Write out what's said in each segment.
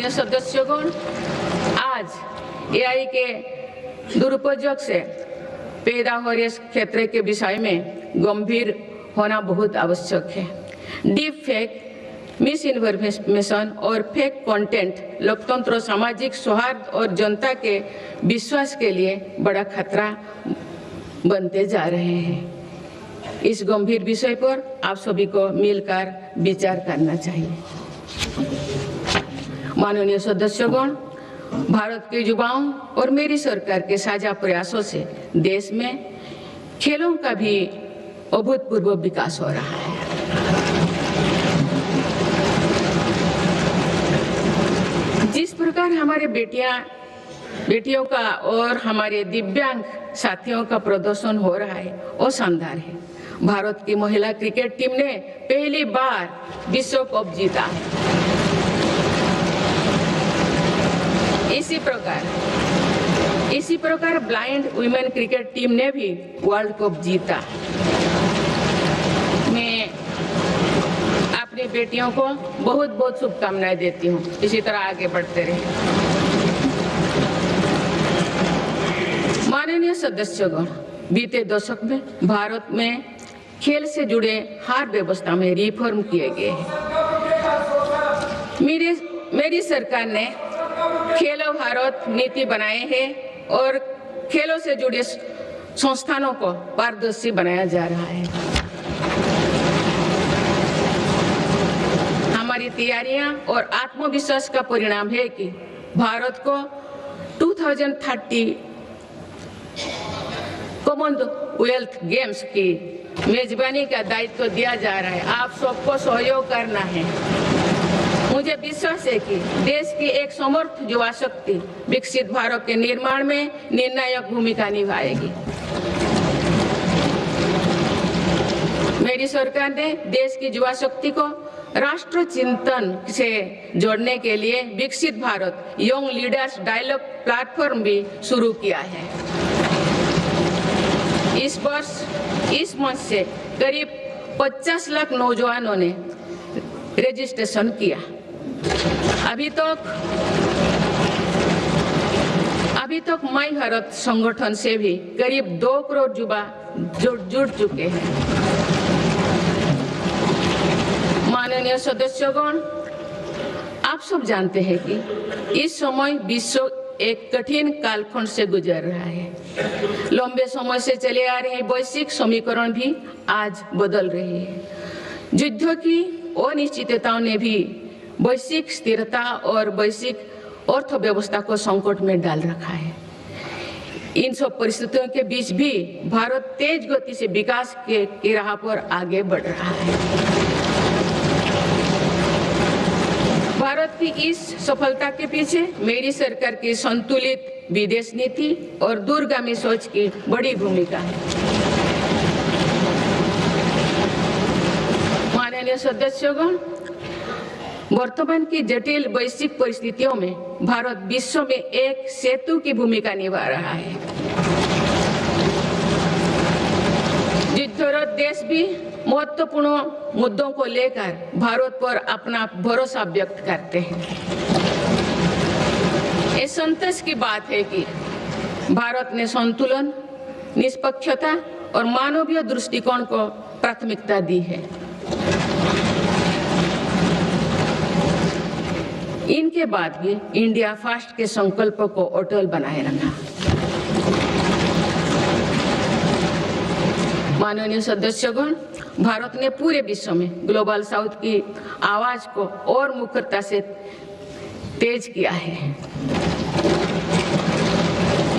माननीय सदस्यगण, आज एआई के दुरुपयोग से पैदा हो रहे क्षेत्र के विषय में गंभीर होना बहुत आवश्यक है। डीप फेक, मिस इन्फॉर्मेशन और फेक कंटेंट लोकतंत्र, सामाजिक सौहार्द और जनता के विश्वास के लिए बड़ा खतरा बनते जा रहे हैं। इस गंभीर विषय पर आप सभी को मिलकर विचार करना चाहिए। माननीय सदस्यगण, भारत के युवाओं और मेरी सरकार के साझा प्रयासों से देश में खेलों का भी अभूतपूर्व विकास हो रहा है। जिस प्रकार हमारे बेटियों का और हमारे दिव्यांग साथियों का प्रदर्शन हो रहा है वो शानदार है। भारत की महिला क्रिकेट टीम ने पहली बार विश्व कप जीता है। इसी प्रकार ब्लाइंड वुमेन क्रिकेट टीम ने भी वर्ल्ड कप जीता। मैं अपनी बेटियों को बहुत बहुत शुभकामनाएं देती हूँ। इसी तरह आगे बढ़ते रहे। माननीय सदस्यगण, बीते दशक में भारत में खेल से जुड़े हर व्यवस्था में रिफॉर्म किए गए हैं। मेरी सरकार ने खेलो भारत नीति बनाए हैं और खेलों से जुड़े संस्थानों को पारदर्शी बनाया जा रहा है। हमारी तैयारियां और आत्मविश्वास का परिणाम है कि भारत को 2030 कॉमनवेल्थ गेम्स की मेजबानी का दायित्व दिया जा रहा है। आप सबको सहयोग करना है। मुझे विश्वास है कि देश की एक समर्थ युवा शक्ति विकसित भारत के निर्माण में निर्णायक भूमिका निभाएगी। मेरी सरकार ने देश की युवा शक्ति को राष्ट्र चिंतन से जोड़ने के लिए Viksit Bharat young leaders dialogue platform भी शुरू किया है। इस वर्ष इस मंच से करीब 50 लाख नौजवानों ने रजिस्ट्रेशन किया। अभी तक माई भारत संगठन से भी करीब 2 करोड़ युवा जुड़ चुके हैं। माननीय सदस्यगण, आप सब जानते हैं कि इस समय विश्व एक कठिन कालखंड से गुजर रहा है। लंबे समय से चले आ रहे वैश्विक समीकरण भी आज बदल रहे हैं। युद्ध की अनिश्चितताओं ने भी वैश्विक स्थिरता और वैश्विक अर्थव्यवस्था को संकट में डाल रखा है। इन सब परिस्थितियों के बीच भी भारत तेज गति से विकास के राह पर आगे बढ़ रहा है। भारत की इस सफलता के पीछे मेरी सरकार की संतुलित विदेश नीति और दूरगामी सोच की बड़ी भूमिका है। माननीय सदस्यगण, वर्तमान की जटिल वैश्विक परिस्थितियों में भारत विश्व में एक सेतु की भूमिका निभा रहा है। युद्धरत देश भी महत्वपूर्ण मुद्दों को लेकर भारत पर अपना भरोसा व्यक्त करते हैं। ये संतोष की बात है कि भारत ने संतुलन, निष्पक्षता और मानवीय दृष्टिकोण को प्राथमिकता दी है। इनके बाद भी इंडिया फर्स्ट के संकल्प को अटल बनाए रखा। माननीय सदस्यगण, भारत ने पूरे विश्व में ग्लोबल साउथ की आवाज को और मुखरता से तेज किया है।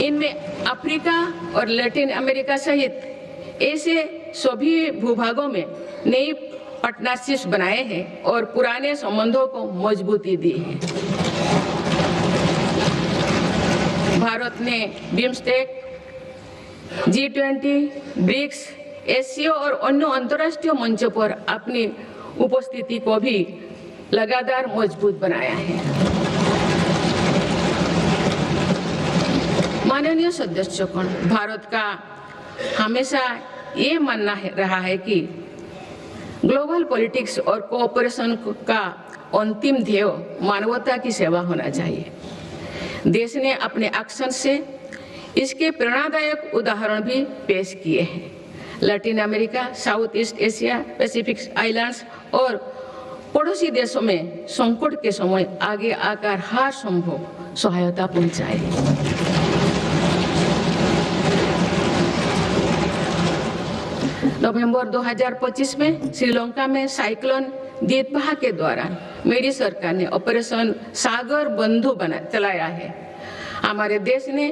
इनमें अफ्रीका और लैटिन अमेरिका सहित ऐसे सभी भूभागों में नई पार्टनरशिप्स बनाए हैं और पुराने संबंधों को मजबूती दी है। भारत ने बिम्स्टेक, G20, ब्रिक्स, एससीओ और अन्य अंतर्राष्ट्रीय मंचों पर अपनी उपस्थिति को भी लगातार मजबूत बनाया है। माननीय सदस्यगण, भारत का हमेशा ये मानना रहा है कि ग्लोबल पॉलिटिक्स और कोऑपरेशन का अंतिम ध्येय मानवता की सेवा होना चाहिए। देश ने अपने एक्शन से इसके प्रेरणादायक उदाहरण भी पेश किए हैं। Latin America, south east Asia, Pacific islands और पड़ोसी देशों में संकट के समय आगे आकर हर संभव सहायता पहुंचाई। नवंबर 2025 में श्रीलंका में साइक्लोन दितबाह के दौरान मेरी सरकार ने ऑपरेशन सागर बंधु चलाया है। हमारे देश ने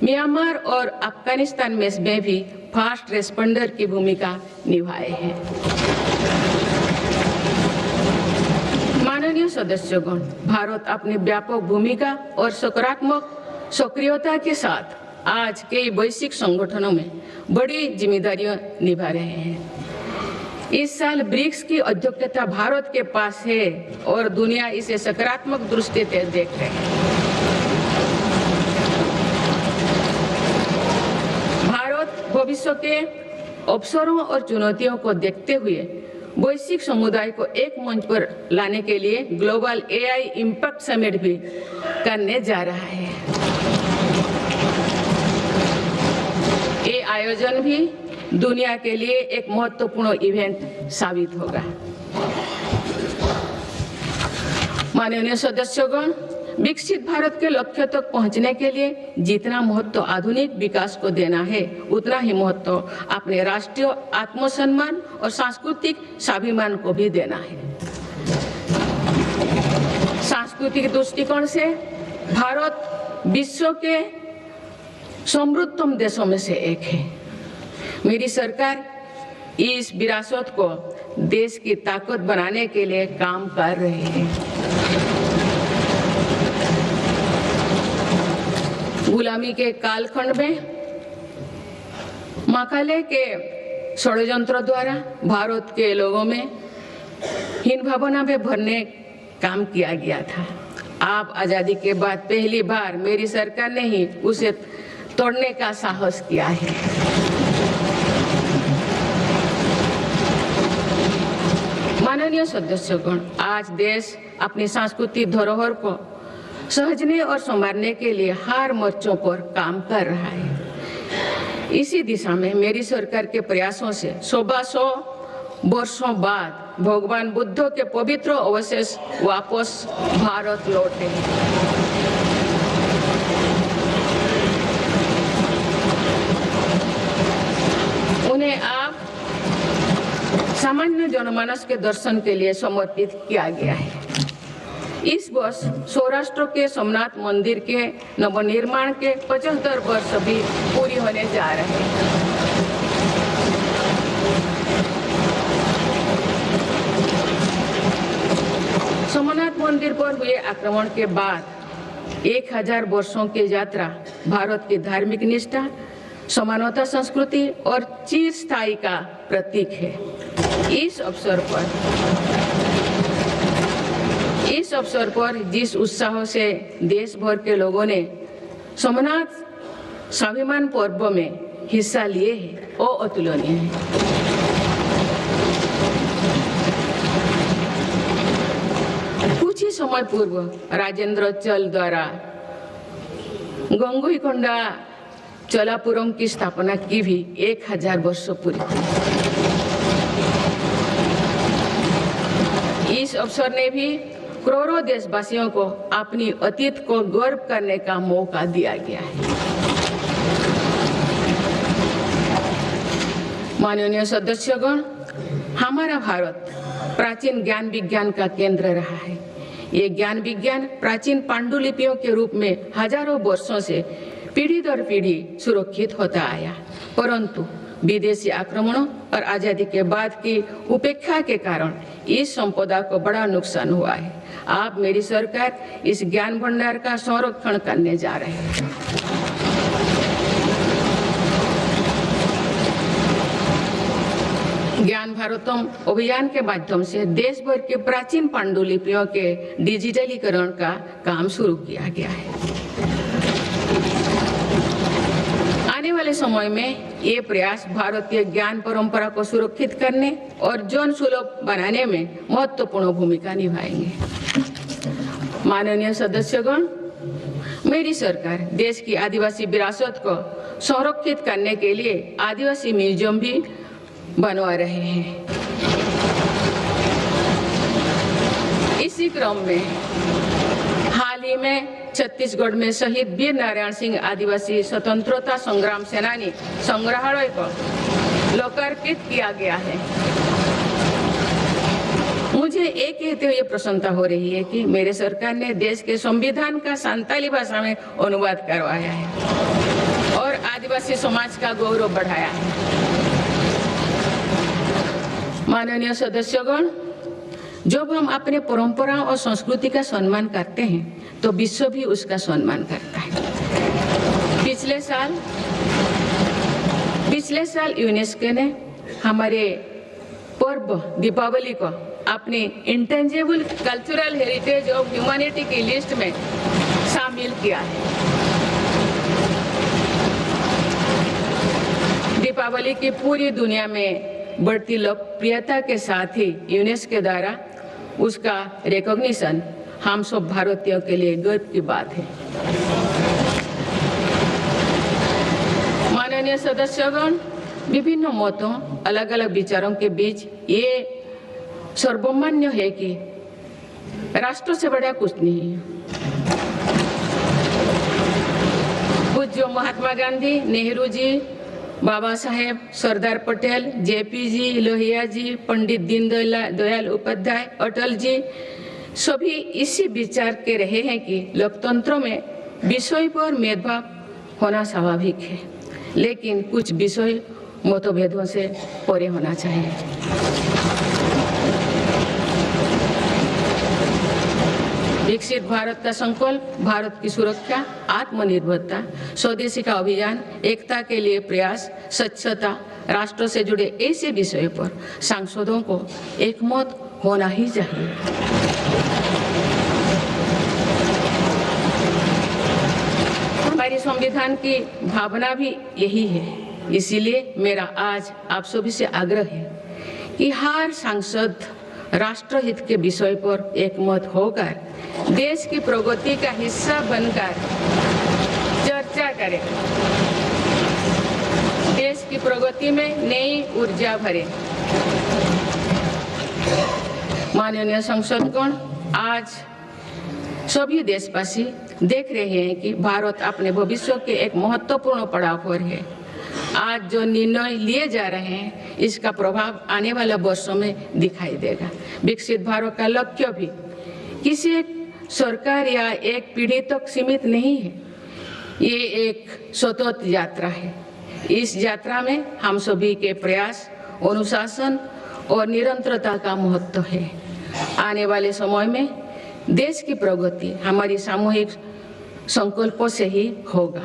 म्यांमार और अफगानिस्तान में भी फास्ट रेस्पॉन्डर की भूमिका निभाई है। माननीय सदस्यगण, भारत अपनी व्यापक भूमिका और सकारात्मक सक्रियता के साथ आज कई वैश्विक संगठनों में बड़ी जिम्मेदारियां निभा रहे हैं। इस साल ब्रिक्स की अध्यक्षता भारत के पास है और दुनिया इसे सकारात्मक दृष्टि से देख रही है। भारत भविष्य के अवसरों और चुनौतियों को देखते हुए वैश्विक समुदाय को एक मंच पर लाने के लिए ग्लोबल एआई इम्पैक्ट समिट भी करने जा रहा है। ये आयोजन भी दुनिया के लिए एक महत्वपूर्ण इवेंट साबित होगा। माननीय सदस्यगण, विकसित भारत के लक्ष्य तक पहुंचने के लिए जितना महत्व आधुनिक विकास को देना है, उतना ही महत्व अपने राष्ट्रीय आत्मसम्मान और सांस्कृतिक स्वाभिमान को भी देना है। सांस्कृतिक दृष्टिकोण से भारत विश्व के समृद्धतम देशों में से एक है। मेरी सरकार इस विरासत को देश की ताकत बनाने के लिए काम कर रही है। गुलामी के कालखंड में मकाले के षड्यंत्र द्वारा भारत के लोगों में हीन भावना में भरने काम किया गया था। आप आजादी के बाद पहली बार मेरी सरकार ने ही उसे तोड़ने का साहस किया है। माननीय सदस्यगण, आज देश अपनी सांस्कृतिक धरोहर को सहेजने और संवारने के लिए हर मोर्चों पर काम कर रहा है। इसी दिशा में मेरी सरकार के प्रयासों से 100 वर्षों बाद भगवान बुद्ध के पवित्र अवशेष वापस भारत लौटे। उन्हें आप सामान्य जनमानस के दर्शन के लिए समर्पित किया गया है। इस वर्ष सौराष्ट्र के सोमनाथ मंदिर के नवनिर्माण के 75 वर्ष भी पूरी होने जा रहे हैं। सोमनाथ मंदिर पर हुए आक्रमण के बाद 1000 वर्षों की यात्रा भारत की धार्मिक निष्ठा, समानता, संस्कृति और चिरस्थायी का प्रतीक है। इस अवसर पर जिस उत्साह से देश भर के लोगों ने सोमनाथ स्वाभिमान पर्व में हिस्सा लिए हैं, वो अतुलनीय है। कुछ ही समय पूर्व राजेंद्र चल द्वारा गंगईकोंडा चोलापुरम की स्थापना की भी 1000 वर्ष पूरी। इस अवसर ने भी करोड़ों देशवासियों को अपनी अतीत को गर्व करने का मौका दिया गया है। माननीय सदस्यगण, हमारा भारत प्राचीन ज्ञान विज्ञान का केंद्र रहा है। ये ज्ञान विज्ञान प्राचीन पांडुलिपियों के रूप में हजारों वर्षों से पीढ़ी दर पीढ़ी सुरक्षित होता आया, परंतु विदेशी आक्रमणों और आजादी के बाद की उपेक्षा के कारण इस संपदा को बड़ा नुकसान हुआ है। आप मेरी सरकार इस ज्ञान भंडार का संरक्षण करने जा रहे हैं। ज्ञान भारतम अभियान के माध्यम से देश भर के प्राचीन पांडुलिपियों के डिजिटलीकरण का काम शुरू किया गया है। आने वाले वाले समय में ये प्रयास भारतीय ज्ञान परंपरा को सुरक्षित करने और जन सुलभ बनाने में महत्वपूर्ण भूमिका निभाएंगे। माननीय सदस्यगण, मेरी सरकार देश की आदिवासी विरासत को संरक्षित करने के लिए आदिवासी म्यूजियम भी बनवा रहे हैं। इसी क्रम में हाल ही में छत्तीसगढ़ में शहीद वीर नारायण सिंह आदिवासी स्वतंत्रता संग्राम सेनानी संग्रहालय को लोकार्पित किया गया है। मुझे एक कहते हुए प्रसन्नता हो रही है कि मेरे सरकार ने देश के संविधान का संताली भाषा में अनुवाद करवाया है और आदिवासी समाज का गौरव बढ़ाया है। माननीय सदस्यगण, जब हम अपने परंपराओं और संस्कृति का सम्मान करते हैं तो विश्व भी उसका सम्मान करता है। पिछले साल यूनेस्को ने हमारे पर्व दीपावली को अपनी intangible cultural heritage of humanity की लिस्ट में शामिल किया है। दीपावली की पूरी दुनिया में बढ़ती लोकप्रियता के साथ ही यूनेस्को द्वारा उसका रिकॉग्निशन हम सब भारतीयों के लिए गर्व की बात है। माननीय सदस्यगण, विभिन्न मतों, अलग अलग विचारों के बीच ये सर्वमान्य है कि राष्ट्र से बड़ा कुछ नहीं है। पूज्य महात्मा गांधी, नेहरू जी, बाबा साहेब, सरदार पटेल, जेपी जी, लोहिया जी, पंडित दीनदयाल उपाध्याय, अटल जी सभी इसी विचार के रहे हैं कि लोकतंत्र में विषय पर भेदभाव होना स्वाभाविक है, लेकिन कुछ विषय मतभेदों से परे होना चाहिए। विकसित भारत का संकल्प, भारत की सुरक्षा, आत्मनिर्भरता, स्वदेशी का अभियान, एकता के लिए प्रयास, स्वच्छता, राष्ट्र से जुड़े ऐसे विषयों पर सांसदों को एकमत होना ही चाहिए। हमारे संविधान की भावना भी यही है। इसीलिए मेरा आज आप सभी से आग्रह है कि हर सांसद राष्ट्रहित के विषय पर एकमत होकर देश की प्रगति का हिस्सा बनकर चर्चा करें, देश की प्रगति में नई ऊर्जा भरे। माननीय संसदगण, आज सभी देशवासी देख रहे हैं कि भारत अपने भविष्य के एक महत्वपूर्ण पड़ाव पर है। आज जो निर्णय लिए जा रहे हैं इसका प्रभाव आने वाले वर्षों में दिखाई देगा। विकसित भारत का लक्ष्य भी किसी एक सरकार या एक पीढ़ी तक सीमित नहीं है, ये एक सतत यात्रा है। इस यात्रा में हम सभी के प्रयास, अनुशासन और निरंतरता का महत्व है। आने वाले समय में देश की प्रगति हमारी सामूहिक संकल्पों से ही होगा।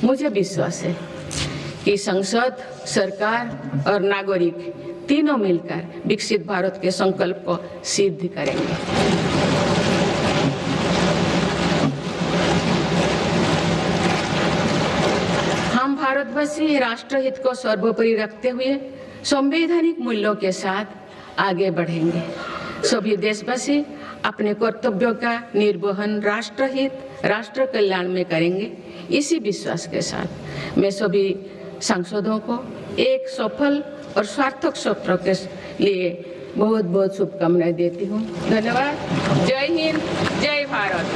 मुझे विश्वास है कि संसद, सरकार और नागरिक तीनों मिलकर विकसित भारत के संकल्प को सिद्ध करेंगे। हम भारतवासी राष्ट्रहित को सर्वोपरि रखते हुए संवैधानिक मूल्यों के साथ आगे बढ़ेंगे। सभी देशवासी अपने कर्तव्यों का निर्वहन राष्ट्रहित, राष्ट्र कल्याण में करेंगे। इसी विश्वास के साथ मैं सभी सांसदों को एक सफल और सार्थक सत्र के लिए बहुत बहुत शुभकामनाएं देती हूँ। धन्यवाद। जय हिंद, जय भारत।